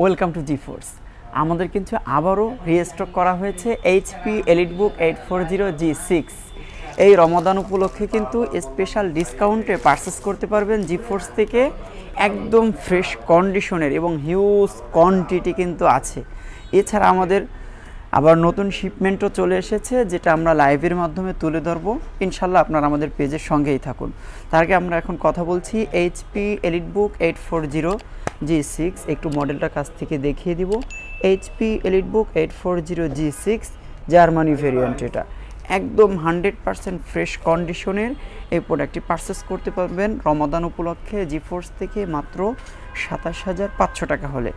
Welcome to GeForce. আমাদের কিন্তু আবারও রিস্টক করা হয়েছে এইচপি এলিটবুক 840G6। এই রমাদান উপলক্ষে কিন্তু স্পেশাল ডিসকাউন্টে পারচেস করতে পারবেন জিফোর্স থেকে, একদম ফ্রেশ কন্ডিশনের এবং হিউজ কোয়ান্টিটি কিন্তু আছে। এছাড়া আমাদের আবার নতুন শিপমেন্টও চলে এসেছে, যেটা আমরা লাইভের মাধ্যমে তুলে ধরবো। ইনশাল্লাহ আপনারা আমাদের পেজের সঙ্গেই থাকুন। তার আগে আমরা এখন কথা বলছি এইচপি এলিটবুক 840G6। একটু মডেলটা কাছ থেকে দেখিয়ে দিব। HP EliteBook 840G6 Germany variant. এটা একদম 100% ফ্রেশ কন্ডিশনের এই প্রোডাক্টটি পারচেস করতে পারবেন রমাদান উপলক্ষে জিফোর্স থেকে মাত্র 27,500 টাকা হলে।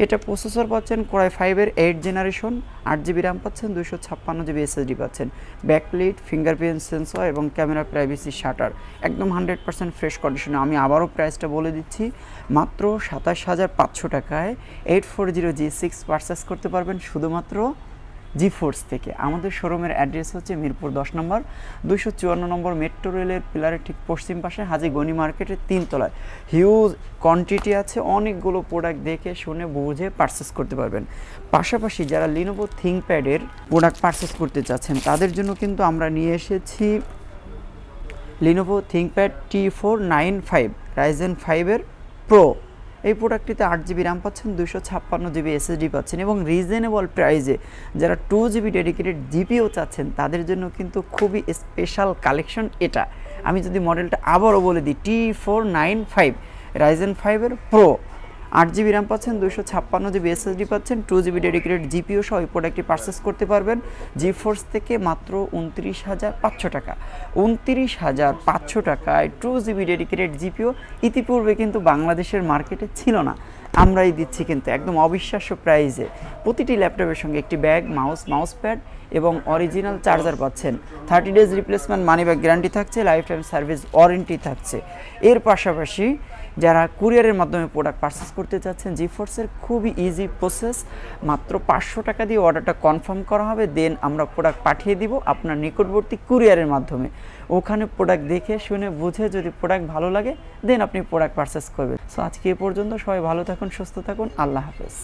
এটা প্রসেসর পাচ্ছেন কোরাই 5-এর 8 জেনারেশন, 8GB র্যাম পাচ্ছেন, 256GB SSD পাচ্ছেন, ব্যাকলাইট, ফিঙ্গারপ্রিন্ট সেন্সর এবং ক্যামেরা প্রাইভেসি শাটার, একদম 100% ফ্রেশ কন্ডিশনে। আমি আবারও প্রাইসটা বলে দিচ্ছি, মাত্র 27,500 টাকায় 840G6 পারচেস করতে পারবেন শুধুমাত্র জিফোর্স থেকে। আমাদের শোরুমের অ্যাড্রেস হচ্ছে মিরপুর 10 নম্বর 254 নম্বর মেট্রো রেলের পিলারের ঠিক পশ্চিম পাশে, হাজি গনি মার্কেটের 3 তলায়। হিউজ কোয়ান্টিটি আছে, অনেকগুলো প্রোডাক্ট দেখে শুনে বুঝে পারচেস করতে পারবেন। পাশাপাশি যারা লিনোভো থিংকপ্যাডের প্রোডাক্ট পারচেস করতে চাচ্ছেন তাদের জন্য কিন্তু আমরা নিয়ে এসেছি লিনোভো থিংকপ্যাড T495 Ryzen 5-এর প্রো। এই প্রোডাক্টটিতে 8GB র্যাম পাচ্ছেন, 256GB SSD পাচ্ছেন এবং রিজনেবল প্রাইসে যারা 2GB ডেডিকেটেড জিপিও চাচ্ছেন তাদের জন্য কিন্তু খুবই স্পেশাল কালেকশন এটা। আমি যদি মডেলটা আবারও বলে দিই, T495 Ryzen 5-এর প্রো, 8GB র্যাম পাচ্ছেন, 256GB SSD পাচ্ছেন, 2GB ডেডিকেটেড জিপিও সহ এই প্রোডাক্টটি পারচেস করতে পারবেন জিফোর্স থেকে মাত্র 29,500 টাকা। 29,500 টাকায় 2GB ডেডিকেটেড জিপিও ইতিপূর্বে কিন্তু বাংলাদেশের মার্কেটে ছিল না, আমরাই দিচ্ছি কিন্তু একদম অবিশ্বাস্য প্রাইসে। প্রতিটি ল্যাপটপের সঙ্গে একটি ব্যাগ, মাউস প্যাড এবং অরিজিনাল চার্জার পাচ্ছেন। 30 days replacement money back guarantee থাকছে, লাইফ টাইম সার্ভিস ওয়ারেন্টি থাকছে। এর পাশাপাশি যারা কুরিয়ারের মাধ্যমে প্রোডাক্ট পারচেস করতে চাচ্ছেন জিফোর্সের খুবই ইজি প্রসেস, মাত্র 500 টাকা দিয়ে অর্ডারটা কনফার্ম করা হবে, দেন আমরা প্রোডাক্ট পাঠিয়ে দিব আপনার নিকটবর্তী কুরিয়ারের মাধ্যমে। ওখানে প্রোডাক্ট দেখে শুনে বুঝে যদি প্রোডাক্ট ভালো লাগে দেন আপনি প্রোডাক্ট পারচেস করবেন। সো আজকে এ পর্যন্ত, সবাই ভালো থাকুন, সুস্থ থাকুন, আল্লাহ হাফেজ।